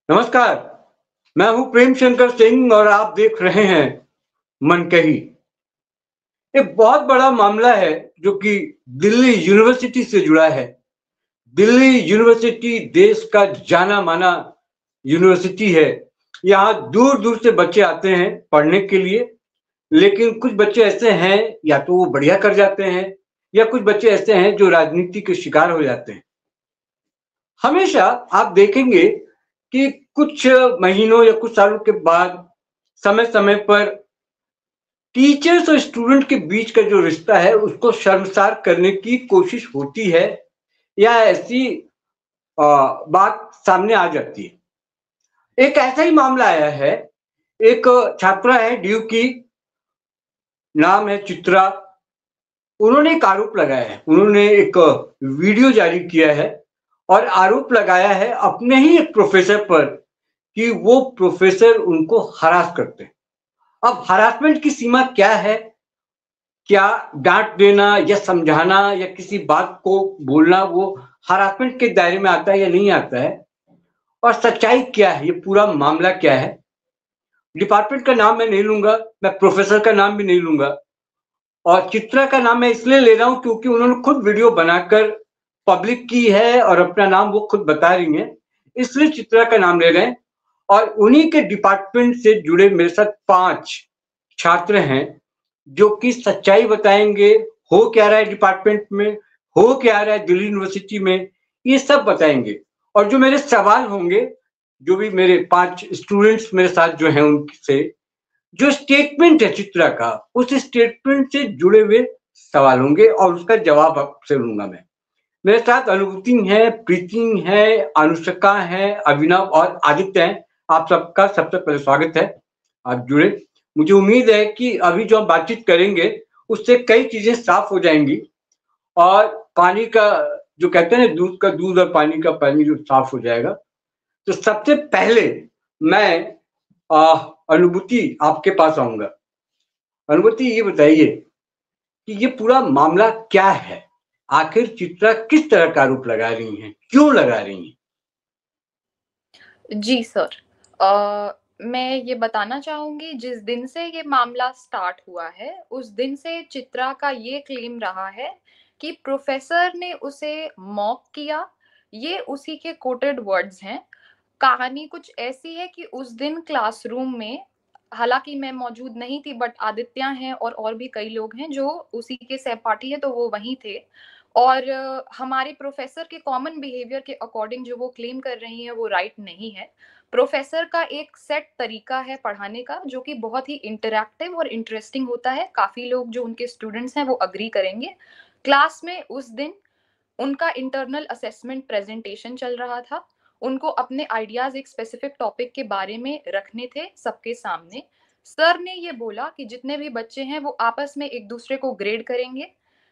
नमस्कार। मैं हूं प्रेम शंकर सिंह और आप देख रहे हैं मनकही। एक बहुत बड़ा मामला है जो कि दिल्ली यूनिवर्सिटी से जुड़ा है। दिल्ली यूनिवर्सिटी देश का जाना माना यूनिवर्सिटी है। यहाँ दूर दूर से बच्चे आते हैं पढ़ने के लिए, लेकिन कुछ बच्चे ऐसे हैं या तो वो बढ़िया कर जाते हैं या कुछ बच्चे ऐसे हैं जो राजनीति के शिकार हो जाते हैं। हमेशा आप देखेंगे कि कुछ महीनों या कुछ सालों के बाद समय समय पर टीचर्स और स्टूडेंट के बीच का जो रिश्ता है उसको शर्मसार करने की कोशिश होती है या ऐसी बात सामने आ जाती है। एक ऐसा ही मामला आया है। एक छात्रा है ड्यू की, नाम है चित्रा। उन्होंने एक आरोप लगाया है, उन्होंने एक वीडियो जारी किया है और आरोप लगाया है अपने ही एक प्रोफेसर पर कि वो प्रोफेसर उनको हरास करते हैं। अब हरासमेंट की सीमा क्या है? क्या डांट देना या समझाना या किसी बात को बोलना वो हरासमेंट के दायरे में आता है या नहीं आता है? और सच्चाई क्या है, ये पूरा मामला क्या है? डिपार्टमेंट का नाम मैं नहीं लूंगा, मैं प्रोफेसर का नाम भी नहीं लूंगा। और चित्रा का नाम मैं इसलिए ले रहा हूं क्योंकि उन्होंने खुद वीडियो बनाकर पब्लिक की है और अपना नाम वो खुद बता रही हैं, इसलिए चित्रा का नाम ले रहे हैं। और उन्हीं के डिपार्टमेंट से जुड़े मेरे साथ 5 छात्र हैं जो कि सच्चाई बताएंगे। हो क्या रहा है डिपार्टमेंट में, हो क्या रहा है दिल्ली यूनिवर्सिटी में, ये सब बताएंगे। और जो मेरे सवाल होंगे, जो भी मेरे 5 स्टूडेंट्स मेरे साथ जो हैं उनसे जो स्टेटमेंट है चित्रा का, उस स्टेटमेंट से जुड़े हुए सवाल होंगे और उसका जवाब आपसे लूंगा मैं। मेरे साथ अनुभूति है, प्रीति है, अनुष्का है, अभिनव और आदित्य हैं। आप सबका सबसे पहले स्वागत है, आप जुड़े। मुझे उम्मीद है कि अभी जो हम बातचीत करेंगे उससे कई चीजें साफ हो जाएंगी और पानी का जो कहते हैं ना, दूध का दूध और पानी का पानी जो साफ हो जाएगा। तो सबसे पहले मैं अनुभूति आपके पास आऊंगा। अनुभूति, ये बताइए कि ये पूरा मामला क्या है? आखिर चित्रा किस तरह का आरोप लगा रही हैं, क्यों लगा रही हैं? जी सर। मैं ये बताना चाहूँगी, जिस दिन से ये मामला स्टार्ट हुआ है, उस दिन से चित्रा का ये क्लेम रहा है कि प्रोफ़ेसर ने उसे मॉक किया। ये उसी के कोटेड वर्ड्स हैं। कहानी कुछ ऐसी है कि उस दिन क्लासरूम में, हालाँकि मैं मौजूद नहीं थी, बट आदित्य हैं और भी कई लोग हैं जो उसी के सहपाठी हैं, तो वो वहीं थे। और हमारे प्रोफ़ेसर के कॉमन बिहेवियर के अकॉर्डिंग जो वो क्लेम कर रही हैं, वो राइट नहीं है। प्रोफ़ेसर का एक सेट तरीका है पढ़ाने का, जो कि बहुत ही इंटरैक्टिव और इंटरेस्टिंग होता है। काफ़ी लोग जो उनके स्टूडेंट्स हैं, वो एग्री करेंगे। क्लास में उस दिन उनका इंटरनल असेसमेंट प्रेजेंटेशन चल रहा था। उनको अपने आइडियाज एक स्पेसिफिक टॉपिक के बारे में रखने थे सबके सामने। सर ने ये बोला कि जितने भी बच्चे हैं वो आपस में एक दूसरे को ग्रेड करेंगे।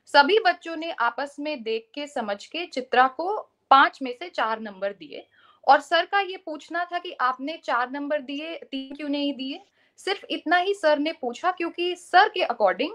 सभी बच्चों ने आपस में देख के समझ के चित्रा को 5 में से 4 नंबर दिए। और सर का ये पूछना था कि आपने 4 नंबर दिए, 3 क्यों नहीं दिए। सिर्फ इतना ही सर ने पूछा, क्योंकि सर के अकॉर्डिंग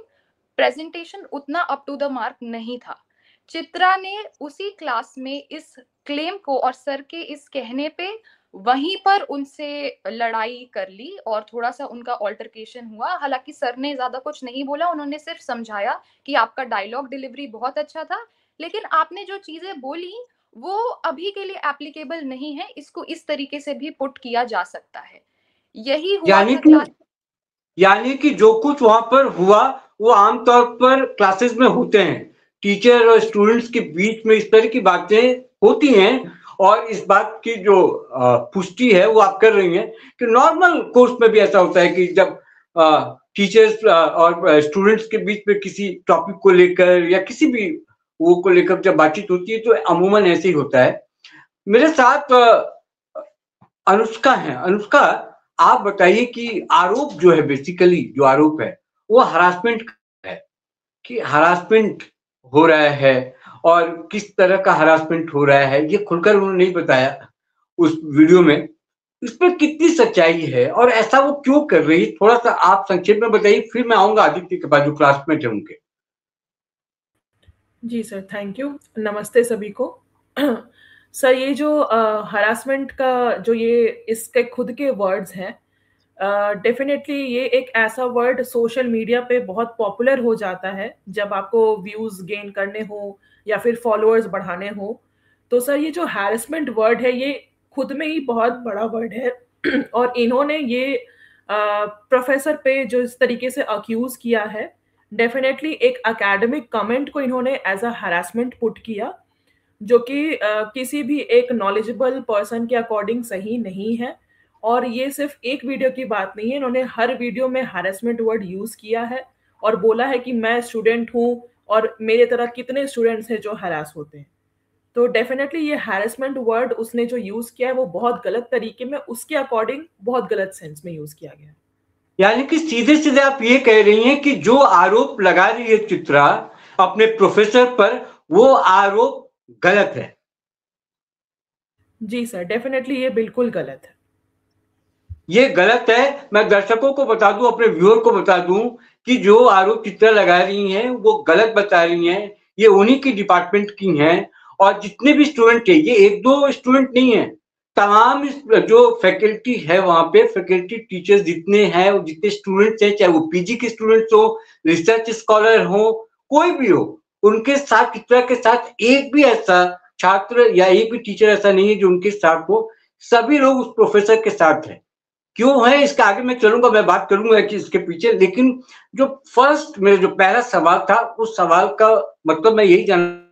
प्रेजेंटेशन उतना अप टू द मार्क नहीं था। चित्रा ने उसी क्लास में इस क्लेम को और सर के इस कहने पे वहीं पर उनसे लड़ाई कर ली और थोड़ा-सा उनका अल्टरकेशन हुआ। हालाँकि सर ने ज़्यादा कुछ नहीं बोला, उन्होंने सिर्फ समझाया कि आपका डायलॉग डिलीवरी बहुत अच्छा था, लेकिन आपने जो चीज़ें बोली, वो अभी के लिए एप्लीकेबल नहीं है, इसको इस तरीके से भी पुट किया जा सकता है। यही हुआ यानी था कि क्लास। यानी कि जो कुछ वहां पर हुआ वो आमतौर पर क्लासेस में होते हैं। टीचर और स्टूडेंट्स के बीच में इस तरह की बातें होती हैं और इस बात की जो पुष्टि है वो आप कर रही हैं कि नॉर्मल कोर्स में भी ऐसा होता है कि जब टीचर्स और स्टूडेंट्स के बीच में किसी टॉपिक को लेकर या किसी भी वो को लेकर जब बातचीत होती है तो अमूमन ऐसे ही होता है। मेरे साथ अनुष्का है। अनुष्का, आप बताइए कि आरोप जो है, बेसिकली जो आरोप है वो हरासमेंट है कि हरासमेंट हो रहा है और किस तरह का हरासमेंट हो रहा है ये खुलकर उन्होंने नहीं बताया उस वीडियो में। इसमें कितनी सच्चाई है और ऐसा वो क्यों कर रही है, थोड़ा सा आप संक्षेप में बताइए, फिर मैं आऊंगा आदित्य के पास जो क्लासमेट है उनके। जी सर, थैंक यू। नमस्ते सभी को। सर ये जो हरासमेंट का जो ये इसके खुद के वर्ड्स हैं, डेफिनेटली ये एक ऐसा वर्ड सोशल मीडिया पे बहुत पॉपुलर हो जाता है जब आपको व्यूज गेन करने हो या फिर फॉलोअर्स बढ़ाने हो। तो सर ये जो हैरेसमेंट वर्ड है ये खुद में ही बहुत बड़ा वर्ड है और इन्होंने ये प्रोफेसर पे जो इस तरीके से अक्यूज किया है, डेफिनेटली एक एकेडमिक कमेंट को इन्होंने एज अ हैरेसमेंट पुट किया, जो कि किसी भी एक नॉलेजेबल पर्सन के अकॉर्डिंग सही नहीं है। और ये सिर्फ एक वीडियो की बात नहीं है, इन्होंने हर वीडियो में हैरेसमेंट वर्ड यूज किया है और बोला है कि मैं स्टूडेंट हूँ और मेरे तरह कितने स्टूडेंट्स हैं जो हरास होते हैं। तो डेफिनेटली ये हैरेसमेंट वर्ड उसने जो यूज किया है वो बहुत गलत तरीके में, उसके अकॉर्डिंग बहुत गलत सेंस में यूज किया गया है। यानी कि सीधे सीधे आप ये कह रही हैं कि जो आरोप लगा रही है चित्रा अपने प्रोफेसर पर, वो आरोप गलत है। जी सर, डेफिनेटली ये बिल्कुल गलत है। ये गलत है। मैं दर्शकों को बता दूं, अपने व्यूअर को बता दूं कि जो आरोप चित्रा लगा रही हैं वो गलत बता रही हैं। ये उन्हीं की डिपार्टमेंट की हैं और जितने भी स्टूडेंट है, ये एक दो स्टूडेंट नहीं है, तमाम जो फैकल्टी है वहां पे, फैकल्टी टीचर्स जितने हैं, जितने स्टूडेंट्स हैं, चाहे वो पीजी के स्टूडेंट्स हो, रिसर्च स्कॉलर हो, कोई भी हो, उनके साथ, चित्रा के साथ एक भी ऐसा छात्र या एक भी टीचर ऐसा नहीं है जो उनके साथ हो। सभी लोग उस प्रोफेसर के साथ है। क्यों है इसका आगे मैं चलूंगा, मैं बात करूंगा कि इसके पीछे। लेकिन जो फर्स्ट मेरा जो पहला सवाल था, उस सवाल का मतलब मैं यही जानना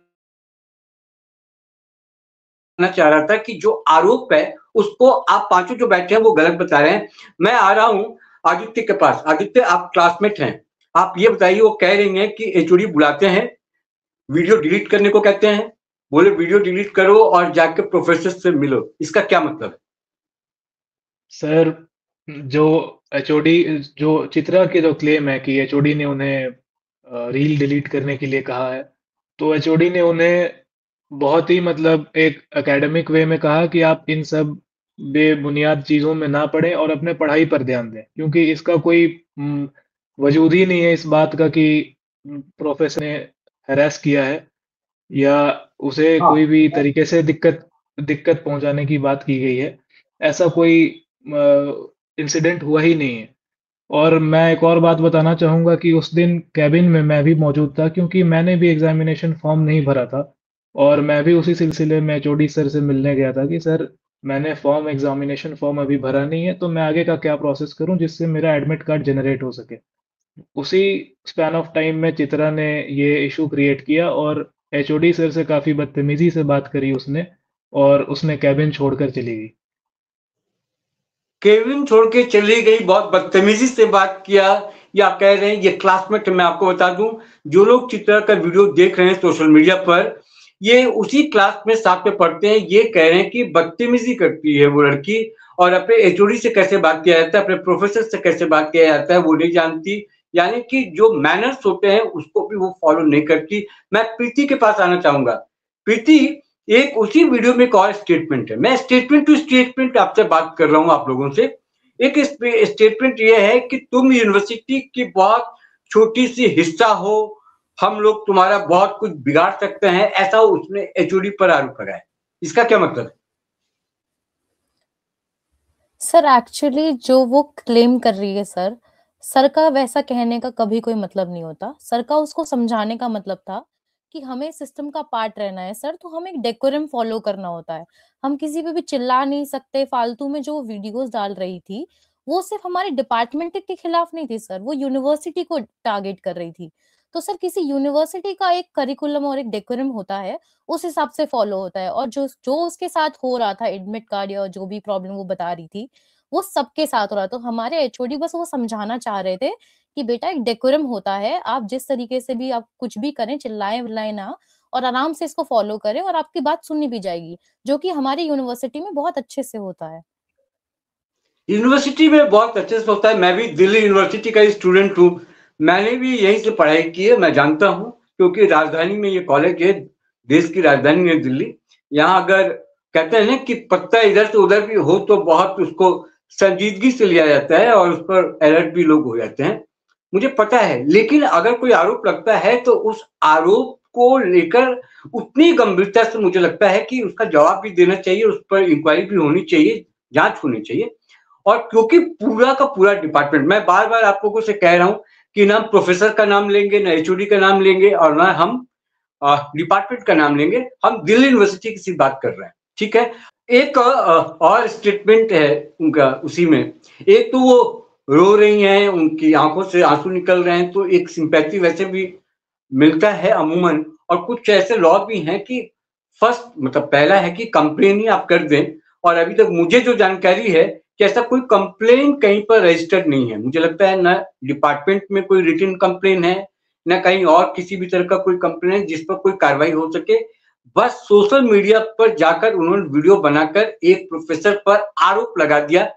चाह रहा था कि जो आरोप है उसको आप पांचों जो बैठे हैं वो गलत बता रहे हैं। मैं आ रहा हूं आदित्य के पास। आदित्य, आप क्लासमेट हैं, आप ये बताइए, वो कह रही हैं कि एचओडी बुलाते हैं, वीडियो डिलीट करने को कहते हैं, बोले वीडियो डिलीट करो और जाके प्रोफेसर से मिलो, इसका क्या मतलब है? सर, जो एचओडी, जो चित्रा के जो क्लेम है कि एचओडी ने उन्हें रील डिलीट करने के लिए कहा है, तो एचओडी ने उन्हें बहुत ही मतलब एक एकेडमिक वे में कहा कि आप इन सब बेबुनियाद चीजों में ना पड़ें और अपने पढ़ाई पर ध्यान दें, क्योंकि इसका कोई वजूद ही नहीं है इस बात का कि प्रोफेसर ने हैरेस किया है या उसे हाँ, कोई भी तरीके से दिक्कत दिक्कत पहुंचाने की बात की गई है। ऐसा कोई इंसिडेंट हुआ ही नहीं है। और मैं एक और बात बताना चाहूँगा कि उस दिन केबिन में मैं भी मौजूद था, क्योंकि मैंने भी एग्जामिनेशन फॉर्म नहीं भरा था और मैं भी उसी सिलसिले में एचओडी सर से मिलने गया था कि सर, मैंने एग्जामिनेशन फॉर्म अभी भरा नहीं है, तो मैं आगे का क्या प्रोसेस करूं जिससे मेरा एडमिट कार्ड जनरेट हो सके। उसी स्पैन ऑफ टाइम में चित्रा ने ये इशू क्रिएट किया और एचओडी सर से काफी बदतमीजी से बात करी उसने, और उसने कैबिन छोड़कर चली गई। केविन छोड़ के चली गई, बहुत बदतमीजी से बात किया, या कह रहे हैं ये क्लासमेट है। मैं आपको बता दूं, जो लोग चित्रा का वीडियो देख रहे हैं सोशल मीडिया पर, ये उसी क्लास में साथ में पढ़ते हैं। ये कह रहे हैं कि बदतमीजी करती है वो लड़की, और अपने एचओडी से कैसे बात किया जाता है, अपने प्रोफेसर से कैसे बात किया जाता है वो नहीं जानती। यानी कि जो मैनर्स होते हैं उसको भी वो फॉलो नहीं करती। मैं प्रीति के पास आना चाहूंगा। प्रीति, एक उसी वीडियो में एक और स्टेटमेंट है, मैं स्टेटमेंट टू स्टेटमेंट आपसे बात कर रहा हूं आप लोगों से। एक स्टेटमेंट ये है कि तुम यूनिवर्सिटी की बहुत छोटी सी हिस्सा हो, हम लोग तुम्हारा बहुत कुछ बिगाड़ सकते हैं, ऐसा उसने एचओडी पर आरोप लगाया। इसका क्या मतलब है? सर एक्चुअली जो वो क्लेम कर रही है सर का वैसा कहने का कभी कोई मतलब नहीं होता। सर का उसको समझाने का मतलब था कि हमें सिस्टम का पार्ट रहना है सर, तो हमें एक डेकोरम फॉलो करना होता है। हम किसी पे भी चिल्ला नहीं सकते। फालतू में जो वीडियोस डाल रही थी वो सिर्फ हमारे डिपार्टमेंट के खिलाफ नहीं थी सर, वो यूनिवर्सिटी को टारगेट कर रही थी। तो सर किसी यूनिवर्सिटी का एक करिकुलम और एक डेकोरम होता है, उस हिसाब से फॉलो होता है। और जो जो उसके साथ हो रहा था एडमिट कार्ड या जो भी प्रॉब्लम वो बता रही थी, वो सबके साथ हो रहा। तो हमारे एचओडी बस वो समझाना चाह रहे थे कि बेटा एक डेकोरम होता है, आप जिस तरीके से भी आप कुछ भी करें, चिल्लाएं विल्लाएं ना, और आराम से इसको फॉलो करें और आपकी बात सुननी भी जाएगी, जो कि हमारी यूनिवर्सिटी में बहुत अच्छे से होता है। यूनिवर्सिटी में बहुत अच्छे से होता है। मैं भी दिल्ली यूनिवर्सिटी का स्टूडेंट हूँ, मैंने भी यहीं से पढ़ाई की है, मैं जानता हूँ, क्योंकि राजधानी में ये कॉलेज है, देश की राजधानी है दिल्ली। यहाँ अगर कहते हैं ना कि पत्ता इधर से उधर भी हो तो बहुत उसको संजीदगी से लिया जाता है और उस पर अलर्ट भी लोग हो जाते हैं, मुझे पता है। लेकिन अगर कोई आरोप लगता है तो उस आरोप को लेकर उतनी गंभीरता से मुझे लगता है कि उसका जवाब भी देना चाहिए, उस पर इंक्वायरी भी होनी चाहिए, जांच होनी चाहिए। और क्योंकि पूरा का पूरा डिपार्टमेंट, मैं बार-बार आप लोगों से कह रहा हूं कि ना प्रोफेसर का नाम लेंगे, ना एचओडी का नाम लेंगे और ना हम डिपार्टमेंट का नाम लेंगे, हम दिल्ली यूनिवर्सिटी की सिर्फ बात कर रहे हैं, ठीक है। एक और स्टेटमेंट है उनका उसी में, एक तो वो रो रही हैं, उनकी आंखों से आंसू निकल रहे हैं, तो एक सिंपैथी वैसे भी मिलता है अमूमन। और कुछ ऐसे लॉ भी हैं कि फर्स्ट मतलब पहला है कि कंप्लेन ही आप कर दें, और अभी तक मुझे जो जानकारी है कि ऐसा कोई कंप्लेन कहीं पर रजिस्टर्ड नहीं है। मुझे लगता है ना डिपार्टमेंट में कोई रिटन कंप्लेन है, ना कहीं और किसी भी तरह का कोई कंप्लेन है जिस पर कोई कार्रवाई हो सके। बस सोशल मीडिया पर जाकर उन्होंने वीडियो बनाकर एक प्रोफेसर पर आरोप लगा दिया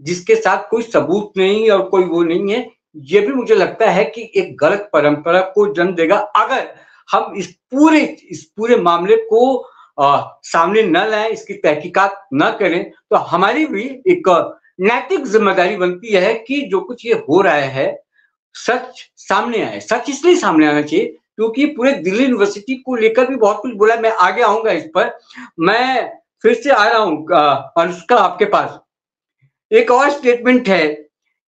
जिसके साथ कोई सबूत नहीं और कोई वो नहीं है। ये भी मुझे लगता है कि एक गलत परंपरा को जन्म देगा अगर हम इस पूरे मामले को सामने न लाएं, इसकी तहकीकात न करें। तो हमारी भी एक नैतिक जिम्मेदारी बनती है कि जो कुछ ये हो रहा है सच सामने आए। सच इसलिए सामने आना चाहिए क्योंकि पूरे दिल्ली यूनिवर्सिटी को लेकर भी बहुत कुछ बोला, मैं आगे आऊंगा इस पर। मैं फिर से आ रहा हूं अनुष्का आपके पास। एक और स्टेटमेंट है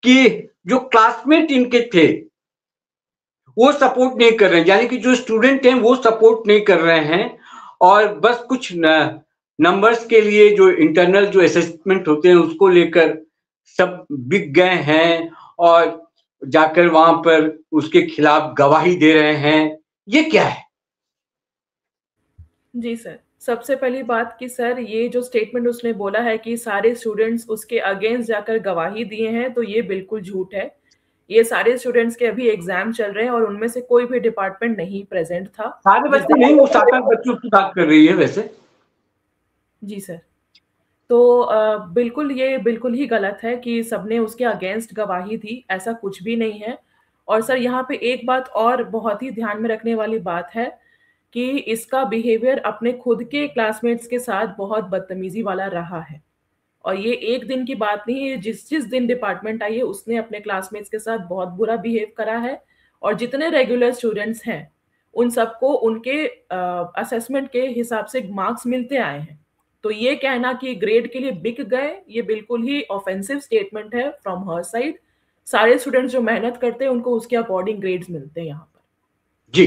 कि जो क्लासमेट इनके थे वो सपोर्ट नहीं कर रहे हैं, यानी कि जो स्टूडेंट हैं वो सपोर्ट नहीं कर रहे हैं और बस कुछ नंबर्स के लिए जो इंटरनल जो असेसमेंट होते हैं उसको लेकर सब बिक गए हैं और जाकर वहां पर उसके खिलाफ गवाही दे रहे हैं। ये क्या है? जी सर, सबसे पहली बात कि सर ये जो स्टेटमेंट उसने बोला है कि सारे स्टूडेंट्स उसके अगेंस्ट जाकर गवाही दिए हैं, तो ये बिल्कुल झूठ है। ये सारे स्टूडेंट्स के अभी एग्जाम चल रहे हैं और उनमें से कोई भी डिपार्टमेंट नहीं प्रेजेंट था। सारे बच्चे नहीं, वो 7-8 बच्चों की बात कर रही है वैसे। जी सर, तो बिल्कुल ही गलत है कि सबने उसके अगेंस्ट गवाही दी, ऐसा कुछ भी नहीं है। और सर यहाँ पे एक बात और बहुत ही ध्यान में रखने वाली बात है कि इसका बिहेवियर अपने खुद के क्लासमेट्स के साथ बहुत बदतमीजी वाला रहा है। और ये एक दिन की बात नहीं है, जिस दिन डिपार्टमेंट आई है उसने अपने क्लासमेट्स के साथ बहुत बुरा बिहेव करा है। और जितने रेगुलर स्टूडेंट्स हैं उन सबको उनके असेसमेंट के हिसाब से मार्क्स मिलते आए हैं। तो ये कहना कि ग्रेड के लिए बिक गए, ये बिल्कुल ही ऑफेंसिव स्टेटमेंट है फ्रॉम हर साइड। सारे स्टूडेंट्स जो मेहनत करते हैं उनको उसके अकॉर्डिंग ग्रेड्स मिलते हैं यहाँ पर। जी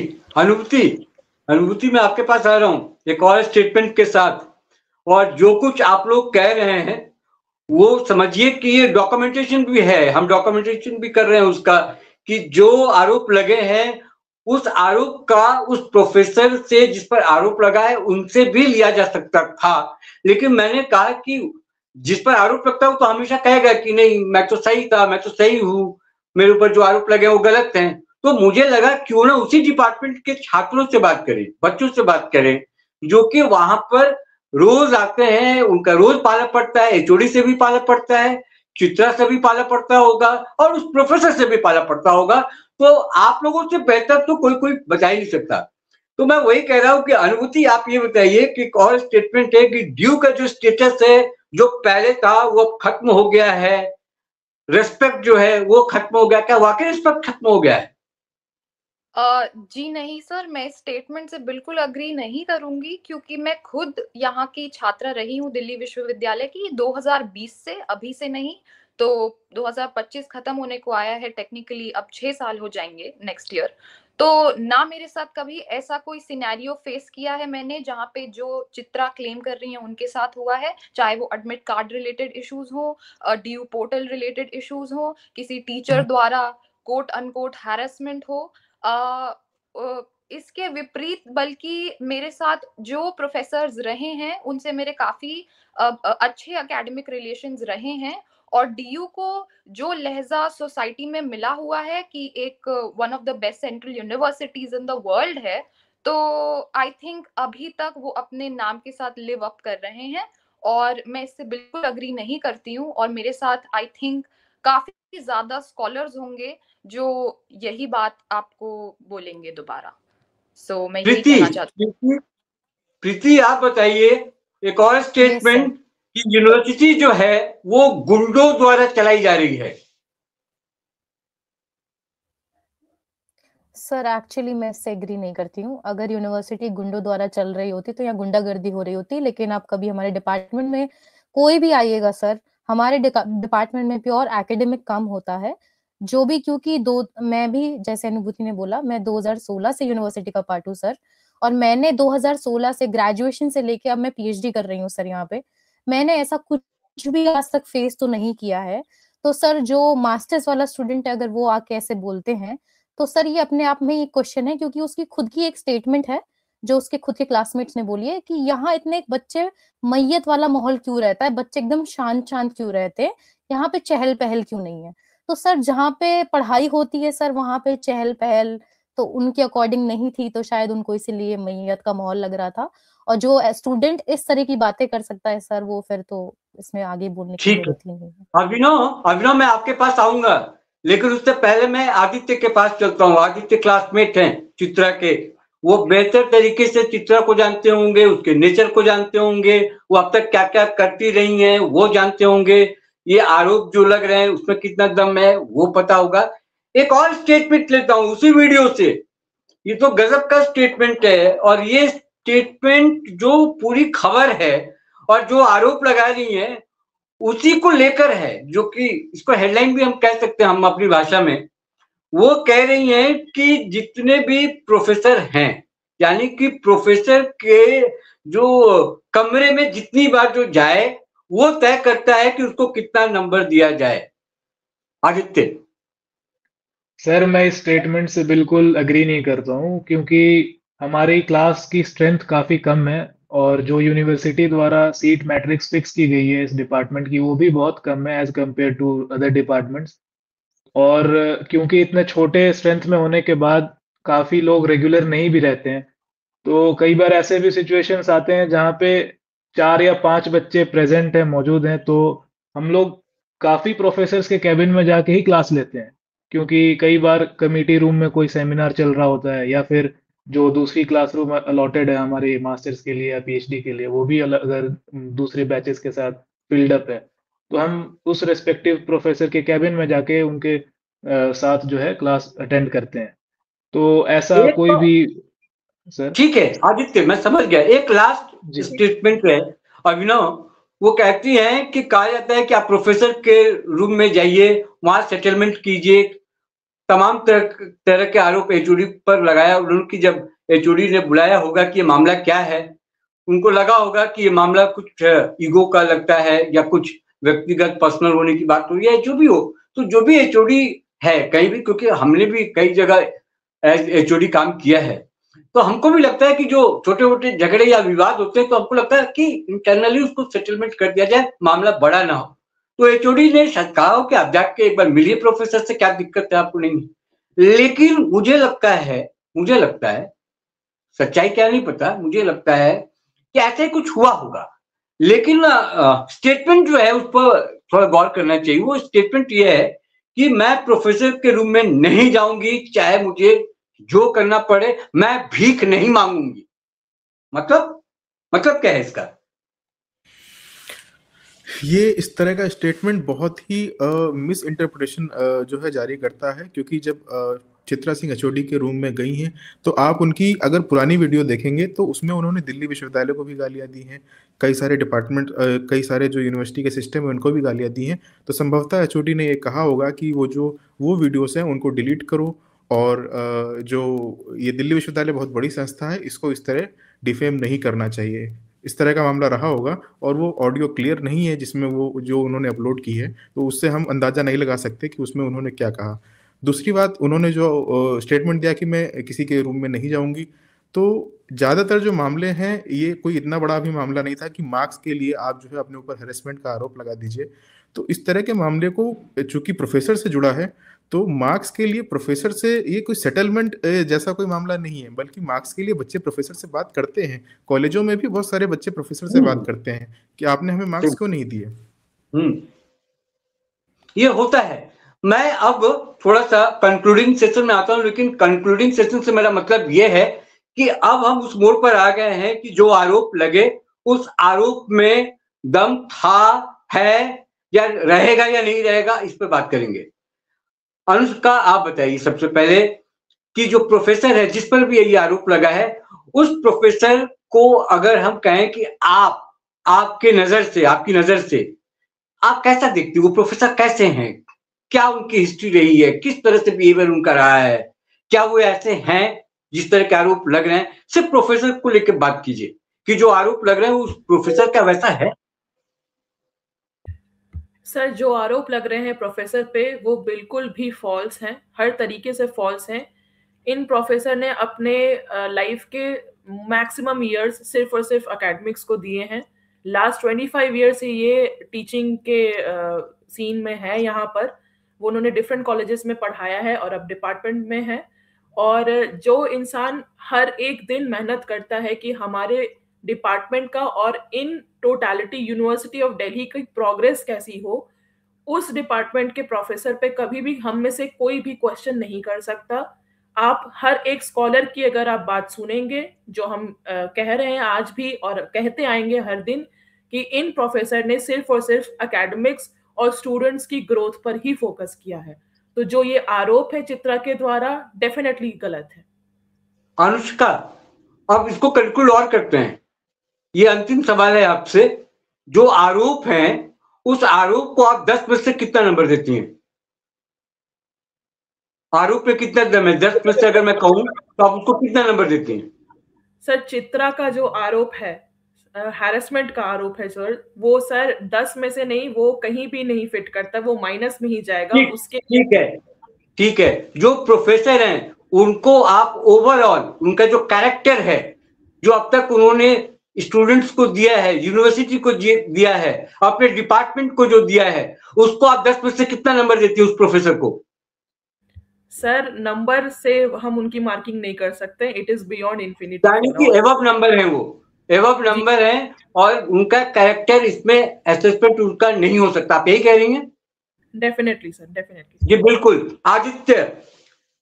अनुभूति मैं आपके पास आ रहा हूं एक और स्टेटमेंट के साथ। और जो कुछ आप लोग कह रहे हैं वो समझिए कि ये डॉक्यूमेंटेशन भी है, हम डॉक्यूमेंटेशन भी कर रहे हैं उसका, कि जो आरोप लगे हैं उस आरोप का उस प्रोफेसर से जिस पर आरोप लगा है उनसे भी लिया जा सकता था। लेकिन मैंने कहा कि जिस पर आरोप लगता है वो तो हमेशा कहेगा कि नहीं मैं तो सही था, मैं तो सही हूँ, मेरे ऊपर जो आरोप लगे वो गलत हैं। तो मुझे लगा क्यों ना उसी डिपार्टमेंट के छात्रों से बात करें, बच्चों से बात करें जो कि वहां पर रोज आते हैं, उनका रोज पाला पड़ता है, एचओडी से भी पाला पड़ता है, चित्रा से भी पाला पड़ता होगा और उस प्रोफेसर से भी पाला पड़ता होगा। तो आप लोगों से बेहतर तो कोई बता ही नहीं सकता। तो मैं वही कह रहा हूं कि अनुभूति आप ये बताइए कि एक और स्टेटमेंट है कि ड्यू का जो स्टेटस है जो पहले था वो खत्म हो गया है, रेस्पेक्ट जो है वो खत्म हो गया। क्या वाकई रेस्पेक्ट खत्म हो गया है? जी नहीं सर, मैं इस स्टेटमेंट से बिल्कुल अग्री नहीं करूंगी क्योंकि मैं खुद यहाँ की छात्रा रही हूँ दिल्ली विश्वविद्यालय की 2020 से, अभी से नहीं। तो 2025 खत्म होने को आया है, टेक्निकली अब 6 साल हो जाएंगे नेक्स्ट ईयर। तो ना मेरे साथ कभी ऐसा कोई सिनेरियो फेस किया है मैंने जहाँ पे जो चित्रा क्लेम कर रही है उनके साथ हुआ है, चाहे वो एडमिट कार्ड रिलेटेड इश्यूज हो, ड्यू पोर्टल रिलेटेड इश्यूज हो, किसी टीचर द्वारा कोट अनकोट हैरेसमेंट हो। इसके विपरीत बल्कि मेरे साथ जो प्रोफेसर्स रहे हैं उनसे मेरे काफी अच्छे एकेडमिक रिलेशंस रहे हैं। और डीयू को जो लहजा सोसाइटी में मिला हुआ है कि एक one of the best central universities in the world है, तो आई थिंक अभी तक वो अपने नाम के साथ लिव अप कर रहे हैं। और मैं इससे बिल्कुल अग्री नहीं करती हूँ और मेरे साथ आई थिंक काफी ज्यादा स्कॉलर्स होंगे जो यही बात आपको बोलेंगे दोबारा। सो मैं यही कहना चाहती हूँ। प्रीति आप बताइए एक और स्टेटमेंट कि यूनिवर्सिटी जो है वो गुंडों द्वारा चलाई जा रही है। सर एक्चुअली मैं इससे एग्री नहीं करती हूँ। अगर यूनिवर्सिटी गुंडों द्वारा चल रही होती तो यहाँ गुंडागर्दी हो रही होती, लेकिन आप कभी हमारे डिपार्टमेंट में कोई भी आइएगा सर, हमारे डिपार्टमेंट में प्योर एकेडमिक काम होता है। जो भी, क्योंकि मैं भी जैसे अनुभूति ने बोला, मैं 2016 से यूनिवर्सिटी का पार्ट हूँ सर, और मैंने 2016 से ग्रेजुएशन से लेके अब मैं पीएचडी कर रही हूँ सर यहाँ पे। मैंने ऐसा कुछ भी आज तक फेस तो नहीं किया है। तो सर जो मास्टर्स वाला स्टूडेंट है, अगर वो आके ऐसे बोलते हैं तो सर ये अपने आप में एक क्वेश्चन है, क्योंकि उसकी खुद की एक स्टेटमेंट है जो उसके खुद के क्लासमेट्स ने बोली है कि यहाँ इतने बच्चे मैयत वाला माहौल क्यों रहता है, बच्चे एकदम शांत शांत क्यों रहते हैं, यहाँ पे चहल पहल क्यों नहीं है। तो सर जहाँ पे पढ़ाई होती है सर वहां पे चहल पहल तो उनके अकॉर्डिंग नहीं थी, तो शायद उनको इसीलिए मैयत का माहौल लग रहा था। और जो स्टूडेंट इस तरह की बातें कर सकता है सर, वो फिर तो इसमें आगे बोलने की जरूरत ही नहीं है। अभिनव मैं आपके पास आऊंगा, लेकिन उससे पहले मैं आदित्य के पास चलता हूँ। आदित्य क्लासमेट हैं चित्रा के, वो बेहतर तरीके से चित्रा को जानते होंगे, उसके नेचर को जानते होंगे, वो अब तक क्या क्या करती रही हैं वो जानते होंगे, ये आरोप जो लग रहे हैं उसमें कितना दम है वो पता होगा। एक और स्टेटमेंट लेता हूँ उसी वीडियो से, ये तो गजब का स्टेटमेंट है, और ये स्टेटमेंट जो पूरी खबर है और जो आरोप लगा रही है उसी को लेकर है, जो कि इसको हेडलाइन भी हम कह सकते हैं हम अपनी भाषा में। वो कह रही हैं कि जितने भी प्रोफेसर हैं, यानी कि प्रोफेसर के जो कमरे में जितनी बार जो जाए वो तय करता है कि उसको कितना नंबर दिया जाए। आदित्य सर मैं इस स्टेटमेंट से बिल्कुल अग्री नहीं करता हूँ, क्योंकि हमारी क्लास की स्ट्रेंथ काफ़ी कम है और जो यूनिवर्सिटी द्वारा सीट मैट्रिक्स फिक्स की गई है इस डिपार्टमेंट की, वो भी बहुत कम है as compare to other departments. और क्योंकि इतने छोटे स्ट्रेंथ में होने के बाद काफ़ी लोग रेगुलर नहीं भी रहते हैं, तो कई बार ऐसे भी सिचुएशंस आते हैं जहाँ पे 4 या 5 बच्चे प्रेजेंट हैं, मौजूद हैं, तो हम लोग काफ़ी प्रोफेसर्स के कैबिन में जाके ही क्लास लेते हैं, क्योंकि कई बार कमिटी रूम में कोई सेमिनार चल रहा होता है या फिर जो दूसरी क्लासरूम अलॉटेड है हमारे मास्टर्स के लिए या पीएचडी के लिए, वो भी अगर दूसरे बैचेस के साथ फिल्ड अप है, तो हम उस रेस्पेक्टिव प्रोफेसर के कैबिन में जाके उनके साथ जो है क्लास अटेंड करते हैं। तो ऐसा कोई भी सर। ठीक है आदित्य, मैं समझ गया। एक लास्ट स्टेटमेंट है अभिनव, वो कहती हैं कि कहा जाता है कि आप प्रोफेसर के रूम में जाइए, वहां सेटलमेंट कीजिए, तमाम तरह के आरोप एचओडी पर लगाया। उनकी जब एचओडी ने बुलाया होगा कि ये मामला क्या है, उनको लगा होगा कि ये मामला कुछ ईगो का लगता है या कुछ व्यक्तिगत पर्सनल होने की बात हो रही है, जो भी हो। तो जो भी एचओडी है कहीं भी, क्योंकि हमने भी कई जगह एज एचओडी काम किया है, तो हमको भी लगता है कि जो छोटे मोटे झगड़े या विवाद होते हैं तो हमको लगता है कि इंटरनली उसको सेटलमेंट कर दिया जाए, मामला बड़ा ना हो। तो एचओडी ने शायद कहा हो कि आप जाके एक बार मिलिए प्रोफेसर से, क्या दिक्कत है आपको। नहीं, लेकिन मुझे लगता है सच्चाई क्या नहीं पता, मुझे लगता है कि ऐसे कुछ हुआ होगा। लेकिन स्टेटमेंट जो है उस पर थोड़ा गौर करना चाहिए। वो स्टेटमेंट ये है कि मैं प्रोफेसर के रूम में नहीं जाऊंगी, चाहे मुझे जो करना पड़े, मैं भीख नहीं मांगूंगी। मतलब क्या है इसका? ये इस तरह का स्टेटमेंट बहुत ही मिस इंटरप्रिटेशन जो है जारी करता है, क्योंकि जब चित्रा सिंह एचओडी के रूम में गई हैं तो आप उनकी अगर पुरानी वीडियो देखेंगे तो उसमें उन्होंने दिल्ली विश्वविद्यालय को भी गालियां दी हैं, कई सारे डिपार्टमेंट कई सारे जो यूनिवर्सिटी के सिस्टम है उनको भी गालियां दी हैं। तो संभवतः एचओडी ने ये कहा होगा कि वो वीडियोस हैं उनको डिलीट करो, और जो ये दिल्ली विश्वविद्यालय बहुत बड़ी संस्था है, इसको इस तरह डिफेम नहीं करना चाहिए। इस तरह का मामला रहा होगा, और वो ऑडियो क्लियर नहीं है जिसमें वो जो उन्होंने अपलोड की है, तो उससे हम अंदाज़ा नहीं लगा सकते कि उसमें उन्होंने क्या कहा। दूसरी बात, उन्होंने जो स्टेटमेंट दिया कि मैं किसी के रूम में नहीं जाऊंगी, तो ज़्यादातर जो मामले हैं ये कोई इतना बड़ा भी मामला नहीं था कि मार्क्स के लिए आप जो है अपने ऊपर हैरेसमेंट का आरोप लगा दीजिए। तो इस तरह के मामले को चूंकि प्रोफेसर से जुड़ा है, तो मार्क्स के लिए प्रोफेसर से ये कोई सेटलमेंट जैसा कोई मामला नहीं है, बल्कि मार्क्स के लिए बच्चे प्रोफेसर से बात करते हैं। कॉलेजों में भी बहुत सारे बच्चे प्रोफेसर से बात करते हैं कि आपने हमें मार्क्स क्यों नहीं दिए। ये होता है। मैं अब थोड़ा सा कंक्लूडिंग सेशन में आता हूं, लेकिन कंक्लूडिंग सेशन से मेरा मतलब ये है कि अब हम उस मोड़ पर आ गए हैं कि जो आरोप लगे उस आरोप में दम था, है, या रहेगा या नहीं रहेगा, इस पर बात करेंगे। अनुष्का आप बताइए सबसे पहले कि जो प्रोफेसर है जिस पर भी ये आरोप लगा है, उस प्रोफेसर को अगर हम कहें कि आपकी नजर से आप कैसा देखते हो, वो प्रोफेसर कैसे हैं, क्या उनकी हिस्ट्री रही है, किस तरह से बिहेवियर उनका रहा है, क्या वो ऐसे हैं जिस तरह के आरोप लग रहे हैं? सिर्फ प्रोफेसर को लेकर बात कीजिए कि जो आरोप लग रहे हैं उस प्रोफेसर का वैसा है। सर, जो आरोप लग रहे हैं प्रोफेसर पे वो बिल्कुल भी फॉल्स हैं, हर तरीके से फॉल्स हैं। इन प्रोफेसर ने अपने लाइफ के मैक्सिमम ईयर्स सिर्फ और सिर्फ एकेडमिक्स को दिए हैं। लास्ट 25 ईयर से ये टीचिंग के सीन में है। यहाँ पर वो उन्होंने डिफरेंट कॉलेजेस में पढ़ाया है और अब डिपार्टमेंट में है। और जो इंसान हर एक दिन मेहनत करता है कि हमारे डिपार्टमेंट का और in totality university of Delhi की प्रोग्रेस कैसी हो, उस डिपार्टमेंट के प्रोफेसर पे कभी भी हम में से कोई भी क्वेश्चन नहीं कर सकता। आप हर एक स्कॉलर की अगर आप बात सुनेंगे, जो हम कह रहे हैं आज भी और कहते आएंगे हर दिन, कि इन प्रोफेसर ने सिर्फ और सिर्फ एकेडमिक्स और स्टूडेंट्स की ग्रोथ पर ही फोकस किया है। तो जो ये आरोप है चित्रा के द्वारा, डेफिनेटली गलत है। अनुष्का, अब इसको कंक्लूड और करते हैं। ये अंतिम सवाल है आपसे, जो आरोप हैं उस आरोप को आप 10 में से कितना नंबर देती हैं? आरोप में कितना दम है? 10 में से अगर मैं कहूं तो आप उसको कितना नंबर देती हैं? सर, चित्रा का जो आरोप है, हैरेसमेंट का आरोप है सर, वो सर 10 में से नहीं, वो कहीं भी नहीं फिट करता, वो माइनस में ही जाएगा। उसके ठीक है। जो प्रोफेसर हैं उनको आप ओवरऑल उनका जो कैरेक्टर है, जो अब तक उन्होंने स्टूडेंट्स को दिया है, यूनिवर्सिटी को दिया है, अपने डिपार्टमेंट को जो दिया है, उसको आप 10 में से कितना नंबर देती है उस प्रोफेसर को? सर, नंबर से हम उनकी मार्किंग नहीं कर सकते, इट इज बियॉन्ड इन्फिनिटी। यानी कि एबव नंबर है, वो एबव नंबर है और उनका कैरेक्टर इसमें असेसमेंट उनका नहीं हो सकता, आप यही कह रही हैं? डेफिनेटली सर, डेफिनेटली जी बिल्कुल।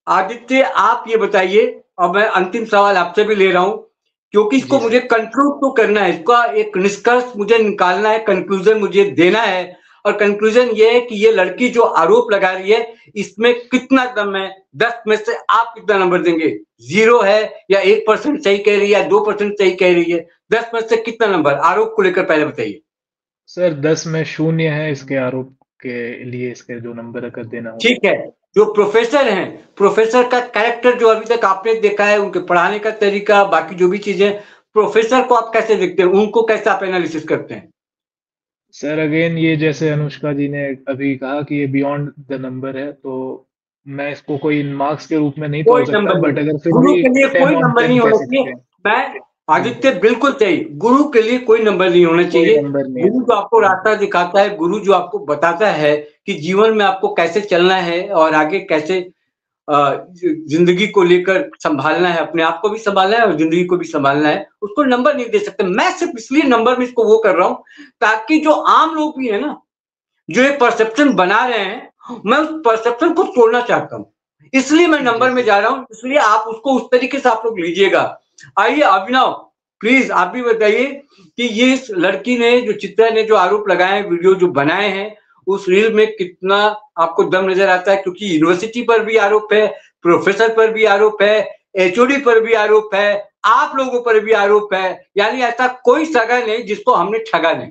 आदित्य आप ये बताइए, और मैं अंतिम सवाल आपसे भी ले रहा हूं क्योंकि इसको मुझे कंक्लूड तो करना है, इसका एक निष्कर्ष मुझे निकालना है, कंक्लूजन मुझे देना है। और कंक्लूजन ये है कि ये लड़की जो आरोप लगा रही है इसमें कितना दम है? 10 में से आप कितना नंबर देंगे? 0 है या 1% सही कह रही है या 2% सही कह रही है? 10 में से कितना नंबर आरोप को लेकर पहले बताइए। सर 10 में 0 है इसके आरोप के लिए, इसके जो नंबर अगर देना हो। ठीक है। जो प्रोफेसर हैं, प्रोफेसर का कैरेक्टर जो अभी तक आपने देखा है, उनके पढ़ाने का तरीका, बाकी जो भी चीजें, प्रोफेसर को आप कैसे देखते हैं, उनको कैसे आप एनालिसिस करते हैं? सर अगेन, ये जैसे अनुष्का जी ने अभी कहा कि ये बियॉन्ड द नंबर है, तो मैं इसको कोई मार्क्स के रूप में नहीं तोड़ सकता, बट अगर फिर गुरु भी के लिए 10 कोई on नंबर 10 नहीं कह होना सकते चाहिए। हैं। मैं आदित्य बिल्कुल सही, गुरु के लिए कोई नंबर नहीं होना चाहिए। गुरु जो आपको रास्ता दिखाता है, गुरु जो आपको बताता है कि जीवन में आपको कैसे चलना है और आगे कैसे जिंदगी को लेकर संभालना है, अपने आप को भी संभालना है और जिंदगी को भी संभालना है, उसको नंबर नहीं दे सकते। मैं सिर्फ इसलिए नंबर में इसको वो कर रहा हूं ताकि जो आम लोग भी है ना, जो एक परसेप्शन बना रहे हैं, मैं उस परसेप्शन को तोड़ना चाहता हूं, इसलिए मैं नंबर में जा रहा हूं। इसलिए आप उसको उस तरीके से आप लोग लीजिएगा। आइए अभिनव, प्लीज आप भी बताइए कि ये इस लड़की ने, जो चित्रा ने जो आरोप लगाए हैं, वीडियो जो बनाए हैं, उस रील में कितना आपको दम नजर आता है? क्योंकि यूनिवर्सिटी पर भी आरोप है, प्रोफेसर पर भी आरोप है, एचओडी पर भी आरोप है, आप लोगों पर भी आरोप है, यानी ऐसा कोई सगा नहीं जिसको हमने ठगा नहीं।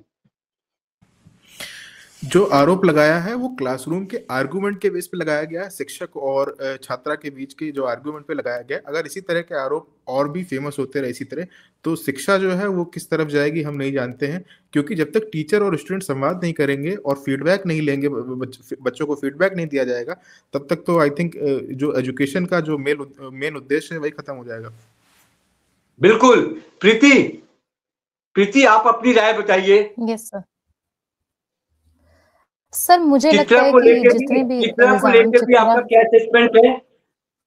जो आरोप लगाया है वो क्लासरूम के आर्गुमेंट के बेस पे लगाया गया है, शिक्षक और छात्रा के बीच के जो आर्गुमेंट पे लगाया गया। अगर इसी तरह के आरोप और भी फेमस होते रहे इसी तरह, तो शिक्षा जो है वो किस तरफ जाएगी हम नहीं जानते हैं। क्योंकि जब तक टीचर और स्टूडेंट संवाद नहीं करेंगे और फीडबैक नहीं लेंगे, बच्चों को फीडबैक नहीं दिया जाएगा, तब तक तो आई थिंक जो एजुकेशन का जो मेन उद्देश्य है वही खत्म हो जाएगा। बिल्कुल। प्रीति आप अपनी राय बताइए। यस सर, मुझे लगता है कि जितने भी चित्रा को लेकर भी आपका क्या असेसमेंट है?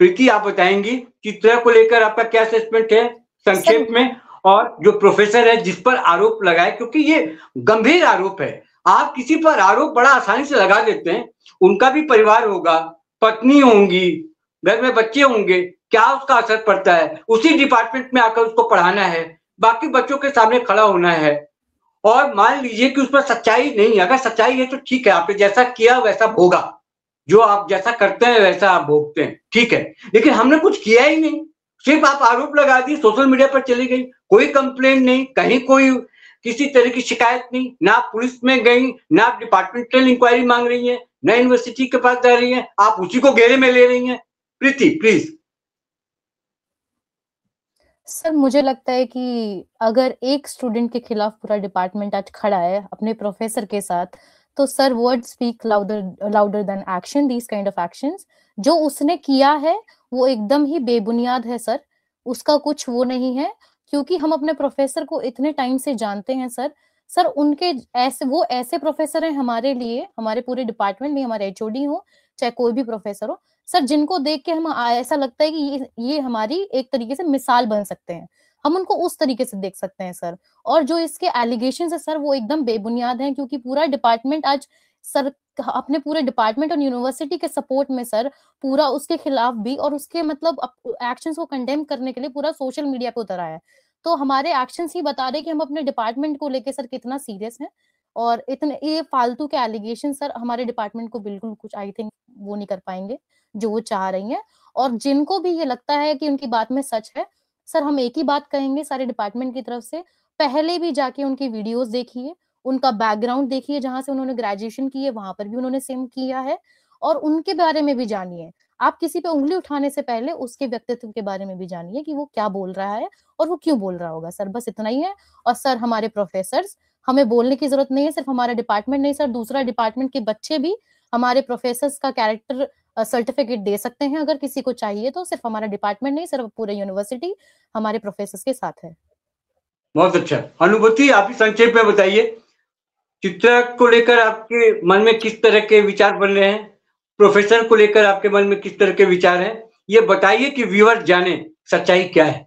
प्रीति आप बताएंगी चित्रा को लेकर आपका क्या असेसमेंट है संक्षेप में? और जो प्रोफेसर है जिस पर आरोप लगाए, क्योंकि ये गंभीर आरोप है, आप किसी पर आरोप बड़ा आसानी से लगा देते हैं, उनका भी परिवार होगा, पत्नी होंगी, घर में बच्चे होंगे, क्या उसका असर पड़ता है? उसी डिपार्टमेंट में आकर उसको पढ़ाना है, बाकी बच्चों के सामने खड़ा होना है, और मान लीजिए कि उस पर सच्चाई नहीं है। अगर सच्चाई है तो ठीक है, आपने जैसा किया वैसा होगा, जो आप जैसा करते हैं वैसा आप भोगते हैं, ठीक है, लेकिन हमने कुछ किया ही नहीं, सिर्फ आप आरोप लगा दिए, सोशल मीडिया पर चली गई, कोई कंप्लेंट नहीं, कहीं कोई किसी तरह की शिकायत नहीं, ना आप पुलिस में गई, ना आप डिपार्टमेंटल इंक्वायरी मांग रही हैं, ना यूनिवर्सिटी के पास जा रही हैं, आप उसी को घेरे में ले रही हैं। प्रीति प्लीज। सर मुझे लगता है कि अगर एक स्टूडेंट के खिलाफ पूरा डिपार्टमेंट आज खड़ा है अपने प्रोफेसर के साथ, तो sir word speak louder than action. These kind of actions जो उसने किया है वो एकदम ही बेबुनियाद है सर, उसका कुछ वो नहीं है, क्योंकि हम अपने प्रोफेसर को इतने टाइम से जानते हैं सर उनके ऐसे प्रोफेसर हैं हमारे लिए, हमारे पूरे डिपार्टमेंट में, हमारे एचओडी हो चाहे कोई भी प्रोफेसर हो सर, जिनको देख के हम ऐसा लगता है कि ये हमारी एक तरीके से मिसाल बन सकते हैं, हम उनको उस तरीके से देख सकते हैं सर। और जो इसके एलिगेशन है सर वो एकदम बेबुनियाद हैं, क्योंकि पूरा डिपार्टमेंट आज सर अपने पूरे डिपार्टमेंट और यूनिवर्सिटी के सपोर्ट में सर पूरा उसके खिलाफ भी और उसके मतलब एक्शंस को कंडेम करने के लिए पूरा सोशल मीडिया पे उतर आया है। तो हमारे एक्शंस ही बता रहे कि हम अपने डिपार्टमेंट को लेके सर कितना सीरियस हैं, और इतने ये फालतू के एलिगेशन सर हमारे डिपार्टमेंट को बिल्कुल कुछ आई थिंक वो नहीं कर पाएंगे जो वो चाह रही हैं। और जिनको भी ये लगता है कि उनकी बात में सच है सर, हम एक ही बात कहेंगे सारे डिपार्टमेंट की तरफ से, पहले भी जाके उनकी वीडियोस देखिए, उनका बैकग्राउंड देखिए, जहां से उन्होंने ग्रेजुएशन की है वहां पर भी उन्होंने सेम किया है, और उनके बारे में भी जानिए। आप किसी पे उंगली उठाने से पहले उसके व्यक्तित्व के बारे में भी जानिए कि वो क्या बोल रहा है और वो क्यों बोल रहा होगा सर, बस इतना ही है। और सर हमारे प्रोफेसर्स, हमें बोलने की जरूरत नहीं है, सिर्फ हमारा डिपार्टमेंट नहीं सर, दूसरा डिपार्टमेंट के बच्चे भी हमारे प्रोफेसर्स का कैरेक्टर सर्टिफिकेट दे सकते हैं अगर किसी को चाहिए तो। सिर्फ हमारा डिपार्टमेंट नहीं, सिर्फ पूरे यूनिवर्सिटी हमारे प्रोफेसर्स के साथ है। बहुत अच्छा। अनुभूति आप ही संक्षेप में बताइए, चित्रा को लेकर आपके मन में किस तरह के विचार बन रहे हैं, प्रोफेसर को लेकर आपके मन में किस तरह के विचार हैं, ये बताइए कि व्यूअर जाने सच्चाई क्या है।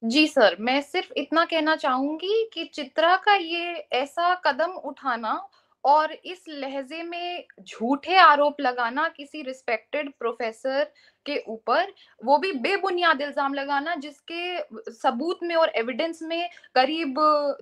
जी सर, मैं सिर्फ इतना कहना चाहूंगी कि चित्रा का ये ऐसा कदम उठाना और इस लहजे में झूठे आरोप लगाना किसी रिस्पेक्टेड प्रोफेसर के ऊपर, वो भी बेबुनियाद इल्जाम लगाना जिसके सबूत में और एविडेंस में करीब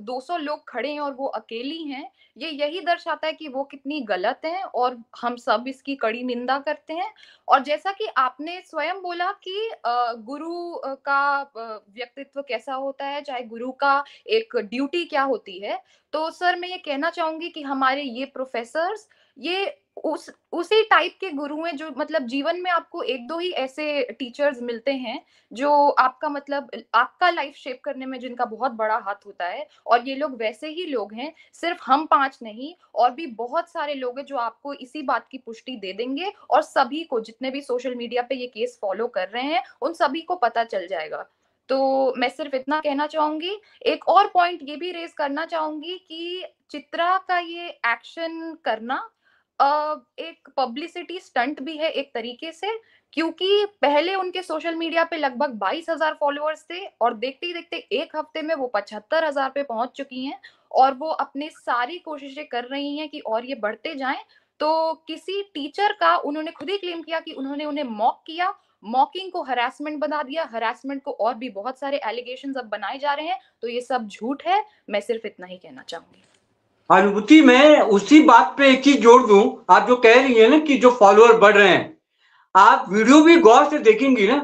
200 लोग खड़े हैं और वो अकेली हैं, ये यही दर्शाता है कि वो कितनी गलत हैं और हम सब इसकी कड़ी निंदा करते हैं। और जैसा कि आपने स्वयं बोला कि गुरु का व्यक्तित्व कैसा होता है, चाहे गुरु का एक ड्यूटी क्या होती है, तो सर मैं ये कहना चाहूंगी कि हमारे ये प्रोफेसर्स ये उसी टाइप के गुरु हैं जो मतलब जीवन में आपको एक दो ही ऐसे टीचर्स मिलते हैं जो आपका मतलब आपका लाइफ शेप करने में जिनका बहुत बड़ा हाथ होता है, और ये लोग वैसे ही लोग हैं। सिर्फ हम 5 नहीं, और भी बहुत सारे लोग हैं जो आपको इसी बात की पुष्टि दे देंगे, और सभी को जितने भी सोशल मीडिया पे ये केस फॉलो कर रहे हैं उन सभी को पता चल जाएगा। तो मैं सिर्फ इतना कहना चाहूंगी। एक और पॉइंट ये भी रेज करना चाहूंगी कि चित्रा का ये एक्शन करना एक पब्लिसिटी स्टंट भी है एक तरीके से, क्योंकि पहले उनके सोशल मीडिया पे लगभग 22,000 फॉलोअर्स थे और देखते ही देखते एक हफ्ते में वो 75,000 पे पहुंच चुकी हैं, और वो अपने सारी कोशिशें कर रही हैं कि और ये बढ़ते जाएं। तो किसी टीचर का उन्होंने खुद ही क्लेम किया कि उन्होंने उन्हें मॉक किया, मॉकिंग को हरासमेंट बना दिया, हरासमेंट को और भी बहुत सारे एलिगेशंस अब बनाए जा रहे हैं, तो ये सब झूठ है। मैं सिर्फ इतना ही कहना चाहूंगी। अनुभूति, मैं उसी बात पे एक चीज जोड़ दूं, आप जो कह रही है ना कि जो फॉलोअर बढ़ रहे हैं, आप वीडियो भी गौर से देखेंगी ना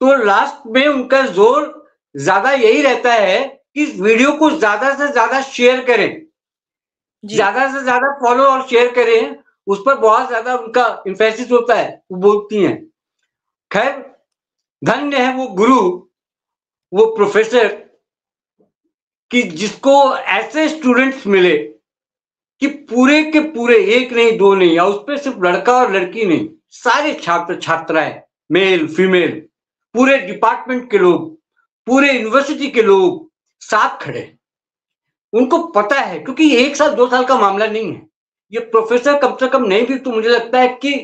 तो लास्ट में उनका जोर ज्यादा यही रहता है कि इस वीडियो को ज्यादा से ज्यादा शेयर करें, ज्यादा से ज्यादा फॉलो और शेयर करें, उस पर बहुत ज्यादा उनका इम्फेसिस होता है, वो बोलती हैं। खैर, धन्य है वो गुरु, वो प्रोफेसर कि जिसको ऐसे स्टूडेंट्स मिले कि पूरे के पूरे, एक नहीं दो नहीं, या उस पर सिर्फ लड़का और लड़की नहीं, सारे छात्र छात्राएं, मेल फीमेल, पूरे डिपार्टमेंट के लोग, पूरे यूनिवर्सिटी के लोग साथ खड़े। उनको पता है, क्योंकि 1 साल 2 साल का मामला नहीं है, ये प्रोफेसर कम से कम नहीं भी तो मुझे लगता है कि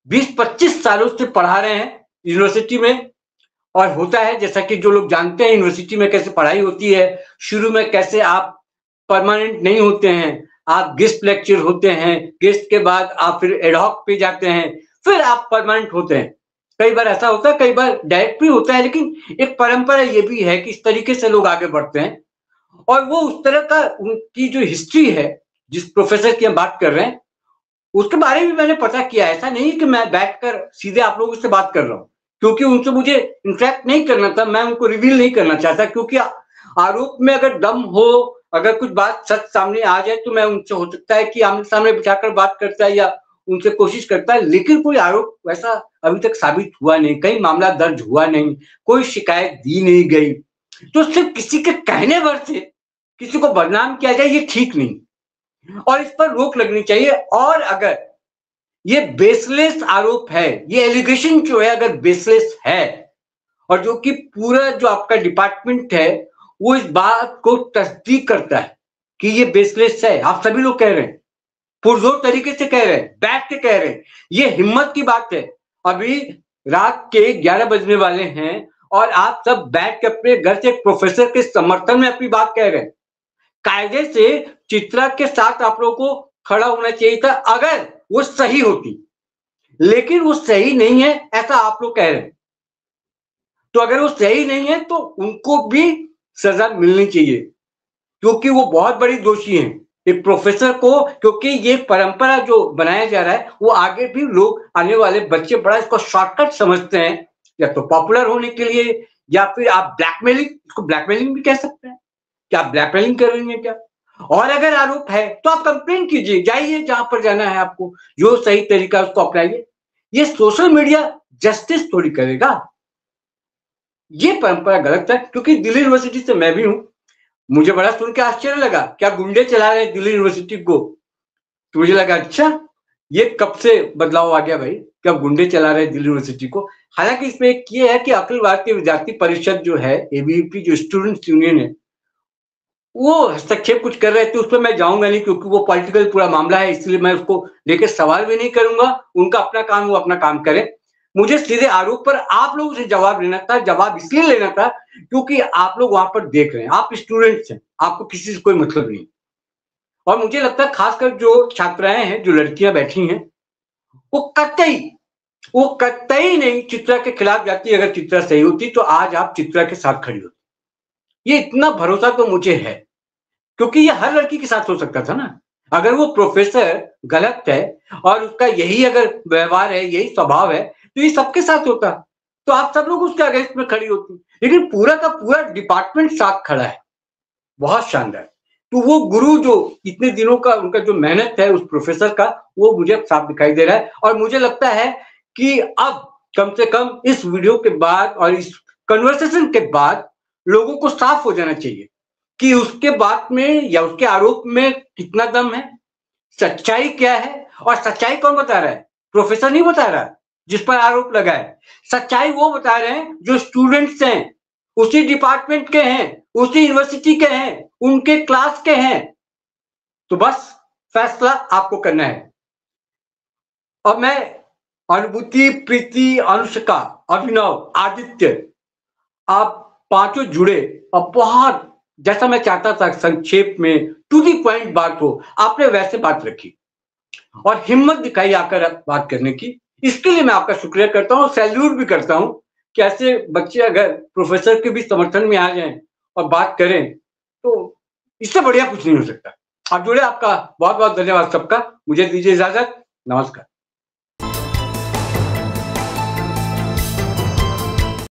20-25 सालों से पढ़ा रहे हैं यूनिवर्सिटी में। और होता है, जैसा कि जो लोग जानते हैं यूनिवर्सिटी में कैसे पढ़ाई होती है, शुरू में कैसे आप परमानेंट नहीं होते हैं, आप गेस्ट लेक्चर होते हैं, गेस्ट के बाद आप फिर एडहॉक पे जाते हैं, फिर आप परमानेंट होते हैं। कई बार ऐसा होता है, कई बार डायरेक्ट भी होता है, लेकिन एक परंपरा ये भी है कि इस तरीके से लोग आगे बढ़ते हैं। और वो उस तरह का उनकी जो हिस्ट्री है, जिस प्रोफेसर की हम बात कर रहे हैं, उसके बारे में मैंने पता किया। ऐसा नहीं कि मैं बैठकर सीधे आप लोगों से बात कर रहा हूँ, क्योंकि उनसे मुझे इंटरेक्ट नहीं करना था, मैं उनको रिवील नहीं करना चाहता, क्योंकि आरोप में अगर दम हो, अगर कुछ बात सच सामने आ जाए तो मैं उनसे हो सकता है कि आमने सामने बिठाकर बात करता है या उनसे कोशिश करता है, लेकिन कोई आरोप वैसा अभी तक साबित हुआ नहीं, कहीं मामला दर्ज हुआ नहीं, कोई शिकायत दी नहीं गई। तो सिर्फ किसी के कहने भर से किसी को बदनाम किया जाए, ये ठीक नहीं, और इस पर रोक लगनी चाहिए। और अगर ये बेसलेस आरोप है, ये एलिगेशन जो है अगर बेसलेस है, और जो कि पूरा जो आपका डिपार्टमेंट है वो इस बात को तस्दीक करता है कि ये बेसलेस है, आप सभी लोग कह रहे हैं, पुरजोर तरीके से कह रहे हैं, बैठ के कह रहे हैं, ये हिम्मत की बात है। अभी रात के 11 बजने वाले हैं और आप सब बैठ के अपने घर से एक प्रोफेसर के समर्थन में अपनी बात कह रहे हैं। कायदे से चित्रा के साथ आप लोगों को खड़ा होना चाहिए था अगर वो सही होती, लेकिन वो सही नहीं है ऐसा आप लोग कह रहे हैं। तो अगर वो सही नहीं है तो उनको भी सजा मिलनी चाहिए, क्योंकि वो बहुत बड़ी दोषी हैं एक प्रोफेसर को, क्योंकि ये परंपरा जो बनाया जा रहा है वो आगे भी लोग, आने वाले बच्चे बड़ा इसको शॉर्टकट समझते हैं, या तो पॉपुलर होने के लिए, या फिर आप ब्लैकमेलिंग, इसको ब्लैकमेलिंग भी कह सकते हैं, क्या आप ब्लैकमेलिंग कर रही हैं क्या? और अगर आरोप है तो आप कंप्लेन कीजिए, जाइए जहां पर जाना है आपको, जो सही तरीका उसको अपनाइए। ये सोशल मीडिया जस्टिस थोड़ी करेगा, ये परंपरा गलत है। क्योंकि दिल्ली यूनिवर्सिटी से मैं भी हूं, मुझे बड़ा सुन के आश्चर्य लगा, क्या गुंडे चला रहे दिल्ली यूनिवर्सिटी को? तो मुझे लगा अच्छा ये कब से बदलाव आ गया भाई, कब गुंडे चला रहे दिल्ली यूनिवर्सिटी को। हालांकि इसमें एक ये है कि अखिल भारतीय विद्यार्थी परिषद जो है, एबीवीपी जो स्टूडेंट्स यूनियन है, वो हस्तक्षेप कुछ कर रहे थे, उस पर मैं जाऊंगा नहीं क्योंकि वो पॉलिटिकल पूरा मामला है, इसलिए मैं उसको लेकर सवाल भी नहीं करूंगा। उनका अपना काम, वो अपना काम करें। मुझे सीधे आरोप पर आप लोगों से जवाब लेना था। जवाब इसलिए लेना था क्योंकि आप लोग वहां पर देख रहे हैं, आप स्टूडेंट्स हैं, आपको किसी से कोई मतलब नहीं। और मुझे लगता है खासकर जो छात्राएं हैं, जो लड़कियां बैठी हैं, वो कतई नहीं चित्रा के खिलाफ जाती। अगर चित्रा सही होती तो आज आप चित्रा के साथ खड़ी होती, ये इतना भरोसा तो मुझे है, क्योंकि ये हर लड़की के साथ हो सकता था ना। अगर वो प्रोफेसर गलत है और उसका यही अगर व्यवहार है, यही स्वभाव है, तो ये सबके साथ होता, तो आप सब लोग उसके अगेंस्ट में खड़ी होती। लेकिन पूरा का पूरा डिपार्टमेंट साथ खड़ा है, बहुत शानदार। तो वो गुरु जो इतने दिनों का उनका जो मेहनत है उस प्रोफेसर का, वो मुझे साफ दिखाई दे रहा है। और मुझे लगता है कि अब कम से कम इस वीडियो के बाद और इस कन्वर्सेशन के बाद लोगों को साफ हो जाना चाहिए कि उसके बात में या उसके आरोप में कितना दम है, सच्चाई क्या है। और सच्चाई कौन बता रहा है? प्रोफेसर नहीं बता रहा जिस पर आरोप लगा है, सच्चाई वो बता रहे हैं जो स्टूडेंट्स हैं, उसी डिपार्टमेंट के हैं, उसी यूनिवर्सिटी के हैं, उनके क्लास के हैं। तो बस फैसला आपको करना है। और मैं अनुभूति, प्रीति, अनुष्का, अभिनव, आदित्य, आप पांचों जुड़े और बहुत, जैसा मैं चाहता था संक्षेप में टू दी पॉइंट बात हो, आपने वैसे बात रखी और हिम्मत दिखाई आकर बात करने की। इसके लिए मैं आपका शुक्रिया करता हूँ, सैल्यूट भी करता हूँ कि ऐसे बच्चे अगर प्रोफेसर के भी समर्थन में आ जाएं और बात करें तो इससे बढ़िया कुछ नहीं हो सकता। आप जुड़े, आपका बहुत बहुत धन्यवाद सबका। मुझे दीजिए इजाजत, नमस्कार।